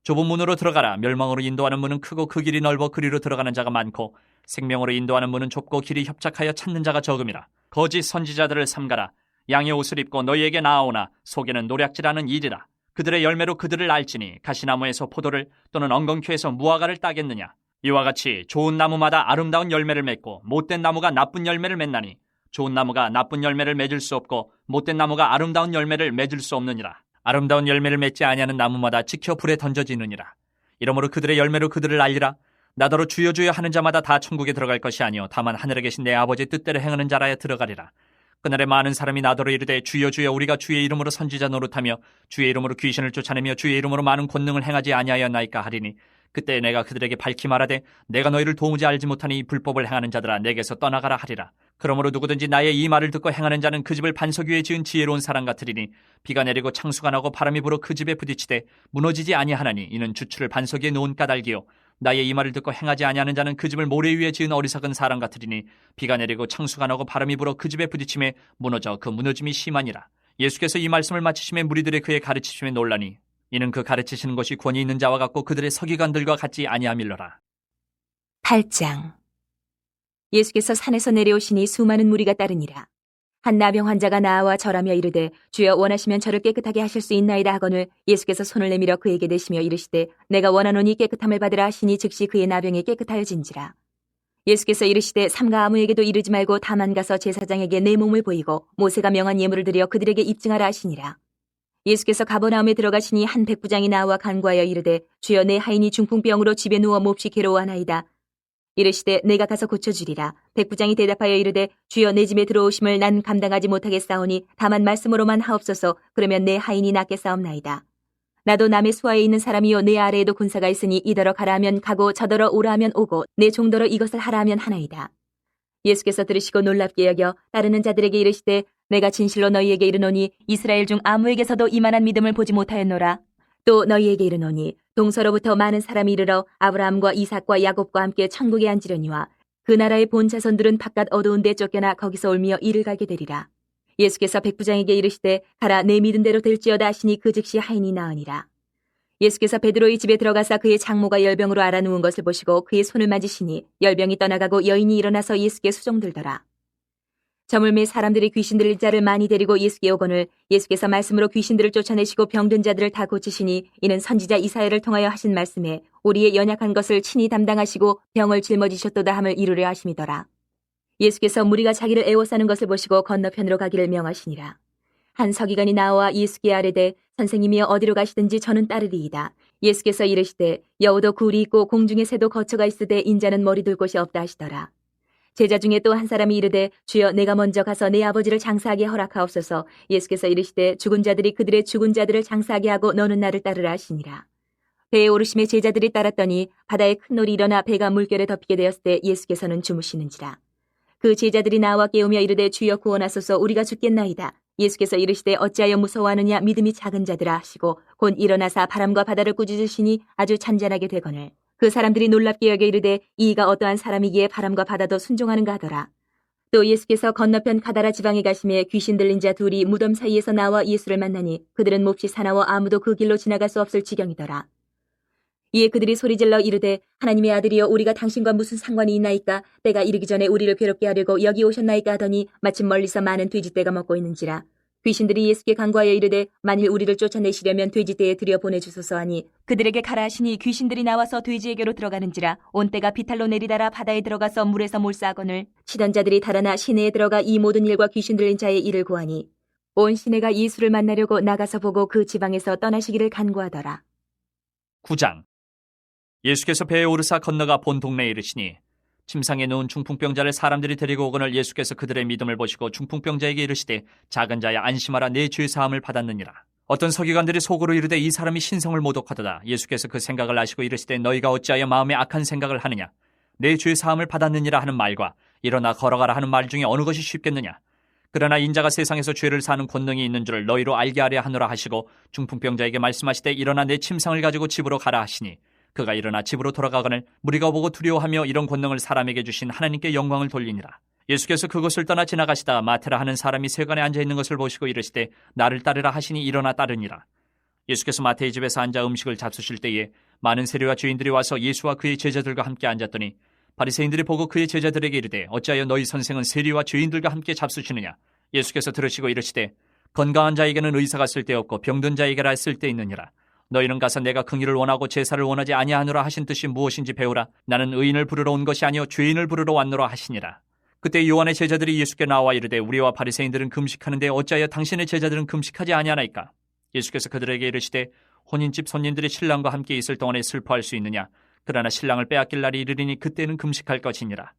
좁은 문으로 들어가라. 멸망으로 인도하는 문은 크고 그 길이 넓어 그리로 들어가는 자가 많고 생명으로 인도하는 문은 좁고 길이 협착하여 찾는 자가 적음이라. 거짓 선지자들을 삼가라. 양의 옷을 입고 너희에게 나아오나 속에는 노략질하는 일이라. 그들의 열매로 그들을 알지니 가시나무에서 포도를 또는 엉겅퀴에서 무화과를 따겠느냐. 이와 같이 좋은 나무마다 아름다운 열매를 맺고 못된 나무가 나쁜 열매를 맺나니 좋은 나무가 나쁜 열매를 맺을 수 없고 못된 나무가 아름다운 열매를 맺을 수 없느니라. 아름다운 열매를 맺지 아니하는 나무마다 지켜 불에 던져지느니라. 이러므로 그들의 열매로 그들을 알리라. 나더러 주여 주여 하는 자마다 다 천국에 들어갈 것이 아니요 다만 하늘에 계신 내 아버지의 뜻대로 행하는 자라야 들어가리라. 그날에 많은 사람이 나더러 이르되 주여 주여 우리가 주의 이름으로 선지자 노릇하며 주의 이름으로 귀신을 쫓아내며 주의 이름으로 많은 권능을 행하지 아니하였나이까 하리니 그때 내가 그들에게 밝히 말하되 내가 너희를 도무지 알지 못하니 이 불법을 행하는 자들아 내게서 떠나가라 하리라. 그러므로 누구든지 나의 이 말을 듣고 행하는 자는 그 집을 반석 위에 지은 지혜로운 사람 같으리니 비가 내리고 창수가 나고 바람이 불어 그 집에 부딪히되 무너지지 아니하나니 이는 주추를 반석 위에 놓은 까닭이요 나의 이 말을 듣고 행하지 아니하는 자는 그 집을 모래 위에 지은 어리석은 사람 같으리니 비가 내리고 창수가 나고 바람이 불어 그 집에 부딪힘에 무너져 그 무너짐이 심하니라. 예수께서 이 말씀을 마치심에 무리들의 그의 가르치심에 놀라니 이는 그 가르치시는 것이 권위 있는 자와 같고 그들의 서기관들과 같지 아니함일러라. 8장. 예수께서 산에서 내려오시니 수많은 무리가 따르니라. 한 나병 환자가 나와 절하며 이르되 주여 원하시면 저를 깨끗하게 하실 수 있나이다 하거늘 예수께서 손을 내밀어 그에게 대시며 이르시되 내가 원하노니 깨끗함을 받으라 하시니 즉시 그의 나병이 깨끗하여진지라. 예수께서 이르시되 삼가 아무에게도 이르지 말고 다만 가서 제사장에게 내 몸을 보이고 모세가 명한 예물을 드려 그들에게 입증하라 하시니라. 예수께서 가버나움에 들어가시니 한 백부장이 나와 간구하여 이르되 주여 내 하인이 중풍병으로 집에 누워 몹시 괴로워하나이다. 이르시되 내가 가서 고쳐주리라. 백부장이 대답하여 이르되 주여 내 집에 들어오심을 난 감당하지 못하겠사오니 다만 말씀으로만 하옵소서. 그러면 내 하인이 낫겠사옵나이다. 나도 남의 수하에 있는 사람이요 내 아래에도 군사가 있으니 이더러 가라 하면 가고 저더러 오라 하면 오고 내 종더러 이것을 하라 하면 하나이다. 예수께서 들으시고 놀랍게 여겨 따르는 자들에게 이르시되 내가 진실로 너희에게 이르노니 이스라엘 중 아무에게서도 이만한 믿음을 보지 못하였노라. 또 너희에게 이르노니 동서로부터 많은 사람이 이르러 아브라함과 이삭과 야곱과 함께 천국에 앉으려니와 그 나라의 본 자손들은 바깥 어두운 데 쫓겨나 거기서 울며 이를 가게 되리라. 예수께서 백부장에게 이르시되 가라 내 믿은 대로 될지어다 하시니 그 즉시 하인이 나으니라. 예수께서 베드로의 집에 들어가사 그의 장모가 열병으로 앓아 누운 것을 보시고 그의 손을 만지시니 열병이 떠나가고 여인이 일어나서 예수께 수종들더라. 저물매 사람들이 귀신 들린 자를 많이 데리고 예수께 오거늘 예수께서 말씀으로 귀신들을 쫓아내시고 병든 자들을 다 고치시니 이는 선지자 이사야를 통하여 하신 말씀에 우리의 연약한 것을 친히 담당하시고 병을 짊어지셨도다 함을 이루려 하심이더라. 예수께서 무리가 자기를 애워싸는 것을 보시고 건너편으로 가기를 명하시니라. 한 서기관이 나와 예수께 아뢰되 선생님이여 어디로 가시든지 저는 따르리이다. 예수께서 이르시되 여우도 굴이 있고 공중의 새도 거처가 있으되 인자는 머리 둘 곳이 없다 하시더라. 제자 중에 또 한 사람이 이르되 주여 내가 먼저 가서 내 아버지를 장사하게 허락하옵소서. 예수께서 이르시되 죽은 자들이 그들의 죽은 자들을 장사하게 하고 너는 나를 따르라 하시니라. 배에 오르심에 제자들이 따랐더니 바다에 큰 놀이 일어나 배가 물결에 덮이게 되었을 때 예수께서는 주무시는지라. 그 제자들이 나와 깨우며 이르되 주여 구원하소서 우리가 죽겠나이다. 예수께서 이르시되 어찌하여 무서워하느냐 믿음이 작은 자들아 하시고 곧 일어나사 바람과 바다를 꾸짖으시니 아주 잔잔하게 되거늘 그 사람들이 놀랍게 여겨 이르되 이가 어떠한 사람이기에 바람과 바다도 순종하는가 하더라. 또 예수께서 건너편 가다라 지방에 가심에 귀신 들린 자 둘이 무덤 사이에서 나와 예수를 만나니 그들은 몹시 사나워 아무도 그 길로 지나갈 수 없을 지경이더라. 이에 그들이 소리질러 이르되 하나님의 아들이여 우리가 당신과 무슨 상관이 있나이까 때가 이르기 전에 우리를 괴롭게 하려고 여기 오셨나이까 하더니 마침 멀리서 많은 돼지떼가 먹고 있는지라. 귀신들이 예수께 간구하여 이르되 만일 우리를 쫓아내시려면 돼지떼에 들여보내주소서 하니 그들에게 가라 하시니 귀신들이 나와서 돼지에게로 들어가는지라. 온 떼가 비탈로 내리다라 바다에 들어가서 물에서 몰사하거늘 치던 자들이 달아나 시내에 들어가 이 모든 일과 귀신 들린 자의 일을 구하니 온 시내가 예수를 만나려고 나가서 보고 그 지방에서 떠나시기를 간구하더라. 9장. 예수께서 배에 오르사 건너가 본 동네에 이르시니 침상에 누운 중풍병자를 사람들이 데리고 오거늘 예수께서 그들의 믿음을 보시고 중풍병자에게 이르시되 작은 자야 안심하라 내 죄 사함을 받았느니라. 어떤 서기관들이 속으로 이르되 이 사람이 신성을 모독하도다. 예수께서 그 생각을 아시고 이르시되 너희가 어찌하여 마음에 악한 생각을 하느냐. 내 죄 사함을 받았느니라 하는 말과 일어나 걸어가라 하는 말 중에 어느 것이 쉽겠느냐. 그러나 인자가 세상에서 죄를 사는 권능이 있는 줄을 너희로 알게 하려 하노라 하시고 중풍병자에게 말씀하시되 일어나 내 침상을 가지고 집으로 가라 하시니 그가 일어나 집으로 돌아가거늘 무리가 보고 두려워하며 이런 권능을 사람에게 주신 하나님께 영광을 돌리니라. 예수께서 그곳을 떠나 지나가시다 마테라 하는 사람이 세관에 앉아있는 것을 보시고 이르시되 나를 따르라 하시니 일어나 따르니라. 예수께서 마태의 집에서 앉아 음식을 잡수실 때에 많은 세리와 죄인들이 와서 예수와 그의 제자들과 함께 앉았더니 바리새인들이 보고 그의 제자들에게 이르되 어찌하여 너희 선생은 세리와 죄인들과 함께 잡수시느냐. 예수께서 들으시고 이르시되 건강한 자에게는 의사가 쓸데없고 병든 자에게라 쓸데있느니라. 너희는 가서 내가 긍휼을 원하고 제사를 원하지 아니하노라 하신 뜻이 무엇인지 배우라. 나는 의인을 부르러 온 것이 아니요 죄인을 부르러 왔노라 하시니라. 그때 요한의 제자들이 예수께 나와 이르되 우리와 바리새인들은 금식하는데 어찌하여 당신의 제자들은 금식하지 아니하나이까. 예수께서 그들에게 이르시되 혼인집 손님들이 신랑과 함께 있을 동안에 슬퍼할 수 있느냐. 그러나 신랑을 빼앗길 날이 이르리니 그때는 금식할 것이니라.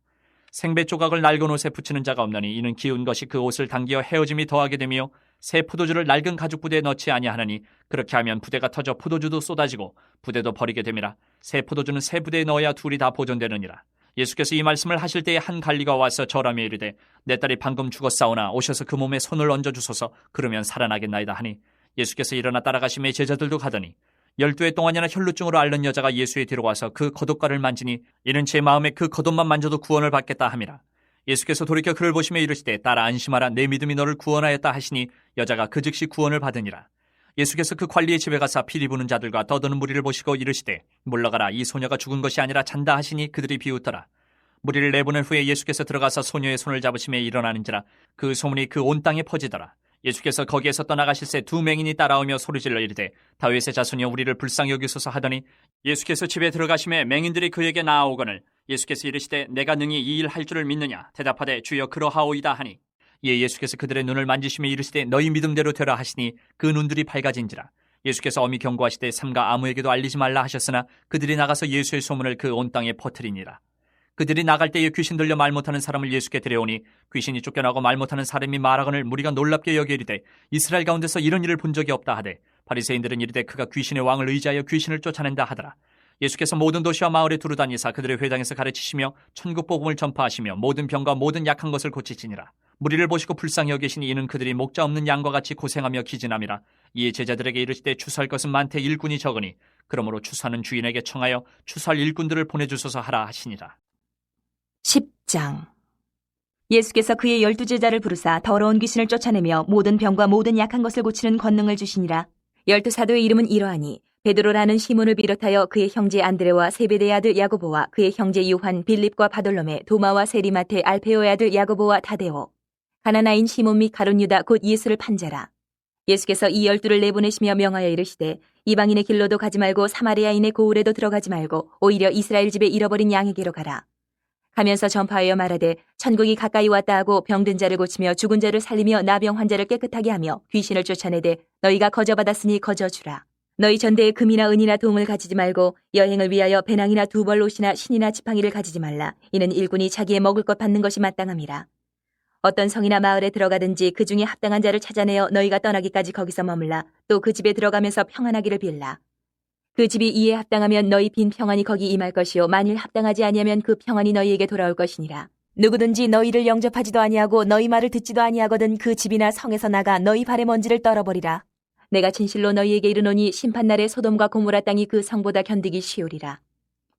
생배 조각을 낡은 옷에 붙이는 자가 없나니 이는 기운 것이 그 옷을 당기어 헤어짐이 더하게 되며 새 포도주를 낡은 가죽 부대에 넣지 아니하나니 그렇게 하면 부대가 터져 포도주도 쏟아지고 부대도 버리게 됨이라. 새 포도주는 새 부대에 넣어야 둘이 다 보존되느니라. 예수께서 이 말씀을 하실 때에 한 관리가 와서 절하며 이르되 내 딸이 방금 죽었사오나 오셔서 그 몸에 손을 얹어주소서. 그러면 살아나겠나이다 하니 예수께서 일어나 따라가시매 제자들도 가더니 12해 동안이나 혈루증으로 앓는 여자가 예수의 뒤로 와서 그 겉옷가를 만지니 이는 제 마음에 그 겉옷만 만져도 구원을 받겠다 함이라. 예수께서 돌이켜 그를 보시며 이르시되 딸아 안심하라 내 믿음이 너를 구원하였다 하시니 여자가 그 즉시 구원을 받으니라. 예수께서 그 관리의 집에 가사 피리 부는 자들과 떠드는 무리를 보시고 이르시되 물러가라 이 소녀가 죽은 것이 아니라 잔다 하시니 그들이 비웃더라. 무리를 내보낸 후에 예수께서 들어가서 소녀의 손을 잡으시며 일어나는지라. 그 소문이 그 온 땅에 퍼지더라. 예수께서 거기에서 떠나가실새 두 맹인이 따라오며 소리질러 이르되 다윗의 자손이여 우리를 불쌍히 여기소서 하더니 예수께서 집에 들어가심에 맹인들이 그에게 나아오거늘 예수께서 이르시되 내가 능히 이 일 할 줄을 믿느냐. 대답하되 주여 그러하오이다 하니 이에 예수께서 그들의 눈을 만지시며 이르시되 너희 믿음대로 되라 하시니 그 눈들이 밝아진지라. 예수께서 엄히 경고하시되 삼가 아무에게도 알리지 말라 하셨으나 그들이 나가서 예수의 소문을 그 온 땅에 퍼뜨리니라. 그들이 나갈 때에 귀신 들려 말 못하는 사람을 예수께 데려오니 귀신이 쫓겨나고 말 못하는 사람이 말하거늘 무리가 놀랍게 여겨 이르되 이스라엘 가운데서 이런 일을 본 적이 없다 하되 바리새인들은 이르되 그가 귀신의 왕을 의지하여 귀신을 쫓아낸다 하더라. 예수께서 모든 도시와 마을에 두루다니사 그들의 회당에서 가르치시며 천국 복음을 전파하시며 모든 병과 모든 약한 것을 고치시니라. 무리를 보시고 불쌍히 여기시니 이는 그들이 목자 없는 양과 같이 고생하며 기진함이라. 이에 제자들에게 이르시되 추수할 것은 많되 일꾼이 적으니 그러므로 추수하는 주인에게 청하여 추수할 일꾼들을 보내주소서 하라 하시니라. 10장. 예수께서 그의 12제자를 부르사 더러운 귀신을 쫓아내며 모든 병과 모든 약한 것을 고치는 권능을 주시니라. 12사도의 이름은 이러하니 베드로라는 시몬을 비롯하여 그의 형제 안드레와 세베대의 아들 야고보와 그의 형제 요한, 빌립과 바돌로메, 도마와 세리마테, 알페오의 아들 야고보와 다데오, 가나나인 시몬 및 가룟 유다 곧 예수를 판 자라. 예수께서 이 12를 내보내시며 명하여 이르시되 이방인의 길로도 가지 말고 사마리아인의 고을에도 들어가지 말고 오히려 이스라엘 집에 잃어버린 양에게로 가라. 가면서 전파하여 말하되 천국이 가까이 왔다 하고 병든 자를 고치며 죽은 자를 살리며 나병 환자를 깨끗하게 하며 귀신을 쫓아내되 너희가 거저받았으니 거저주라. 너희 전대에 금이나 은이나 동을 가지지 말고 여행을 위하여 배낭이나 두벌 옷이나 신이나 지팡이를 가지지 말라. 이는 일꾼이 자기의 먹을 것 받는 것이 마땅함이라. 어떤 성이나 마을에 들어가든지 그 중에 합당한 자를 찾아내어 너희가 떠나기까지 거기서 머물라. 또 그 집에 들어가면서 평안하기를 빌라. 그 집이 이에 합당하면 너희 빈 평안이 거기 임할 것이요 만일 합당하지 아니하면 그 평안이 너희에게 돌아올 것이니라. 누구든지 너희를 영접하지도 아니하고 너희 말을 듣지도 아니하거든 그 집이나 성에서 나가 너희 발의 먼지를 떨어버리라. 내가 진실로 너희에게 이르노니 심판날에 소돔과 고모라 땅이 그 성보다 견디기 쉬우리라.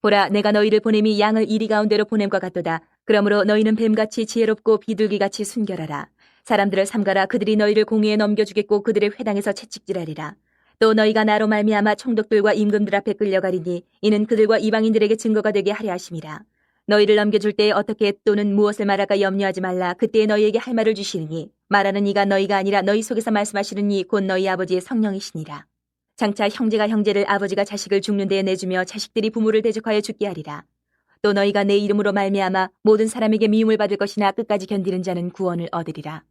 보라, 내가 너희를 보냄이 양을 이리 가운데로 보냄과 같도다. 그러므로 너희는 뱀같이 지혜롭고 비둘기같이 순결하라. 사람들을 삼가라. 그들이 너희를 공회에 넘겨주겠고 그들의 회당에서 채찍질하리라. 또 너희가 나로 말미암아 총독들과 임금들 앞에 끌려가리니 이는 그들과 이방인들에게 증거가 되게 하려 하심이라. 너희를 넘겨줄 때에 어떻게 또는 무엇을 말할까 염려하지 말라. 그때에 너희에게 할 말을 주시리니 말하는 이가 너희가 아니라 너희 속에서 말씀하시는 이 곧 너희 아버지의 성령이시니라. 장차 형제가 형제를 아버지가 자식을 죽는 데에 내주며 자식들이 부모를 대적하여 죽게 하리라. 또 너희가 내 이름으로 말미암아 모든 사람에게 미움을 받을 것이나 끝까지 견디는 자는 구원을 얻으리라.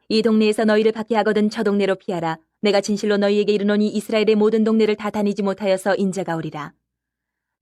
이 동네에서 너희를 박해하거든 저 동네로 피하라. 내가 진실로 너희에게 이르노니 이스라엘의 모든 동네를 다 다니지 못하여서 인자가 오리라.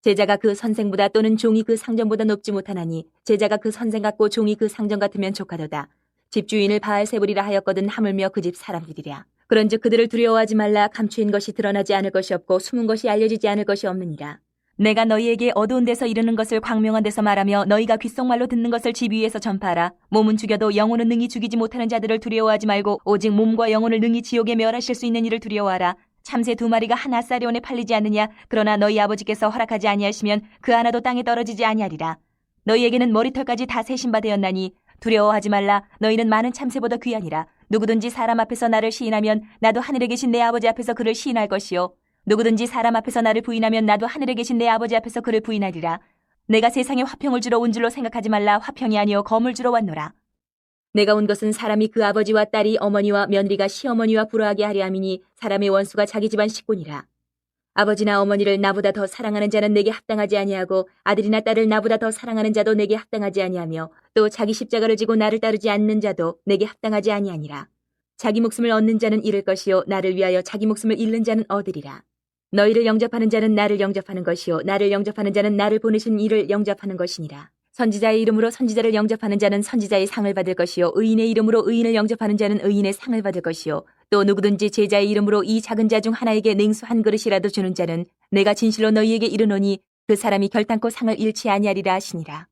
제자가 그 선생보다 또는 종이 그 상전보다 높지 못하나니 제자가 그 선생 같고 종이 그 상전 같으면 족하도다. 집주인을 바알세불이라 하였거든 하물며 그 집 사람들이랴. 그런즉 그들을 두려워하지 말라. 감추인 것이 드러나지 않을 것이 없고 숨은 것이 알려지지 않을 것이 없느니라. 내가 너희에게 어두운 데서 이르는 것을 광명한 데서 말하며 너희가 귓속말로 듣는 것을 집 위에서 전파하라. 몸은 죽여도 영혼은 능히 죽이지 못하는 자들을 두려워하지 말고 오직 몸과 영혼을 능히 지옥에 멸하실 수 있는 일을 두려워하라. 참새 2마리가 한 아사리온에 팔리지 않느냐. 그러나 너희 아버지께서 허락하지 아니하시면 그 하나도 땅에 떨어지지 아니하리라. 너희에게는 머리털까지 다 세신 바 되었나니 두려워하지 말라. 너희는 많은 참새보다 귀하니라. 누구든지 사람 앞에서 나를 시인하면 나도 하늘에 계신 내 아버지 앞에서 그를 시인할 것이요 누구든지 사람 앞에서 나를 부인하면 나도 하늘에 계신 내 아버지 앞에서 그를 부인하리라. 내가 세상에 화평을 주러 온 줄로 생각하지 말라. 화평이 아니요 검을 주러 왔노라. 내가 온 것은 사람이 그 아버지와 딸이 어머니와 며느리가 시어머니와 불화하게 하려 함이니 사람의 원수가 자기 집안 식구니라. 아버지나 어머니를 나보다 더 사랑하는 자는 내게 합당하지 아니하고 아들이나 딸을 나보다 더 사랑하는 자도 내게 합당하지 아니하며 또 자기 십자가를 지고 나를 따르지 않는 자도 내게 합당하지 아니하니라. 자기 목숨을 얻는 자는 잃을 것이요 나를 위하여 자기 목숨을 잃는 자는 얻으리라. 너희를 영접하는 자는 나를 영접하는 것이요 나를 영접하는 자는 나를 보내신 이를 영접하는 것이니라. 선지자의 이름으로 선지자를 영접하는 자는 선지자의 상을 받을 것이요 의인의 이름으로 의인을 영접하는 자는 의인의 상을 받을 것이요 또 누구든지 제자의 이름으로 이 작은 자 중 하나에게 냉수 한 그릇이라도 주는 자는 내가 진실로 너희에게 이르노니 그 사람이 결단코 상을 잃지 아니하리라 하시니라.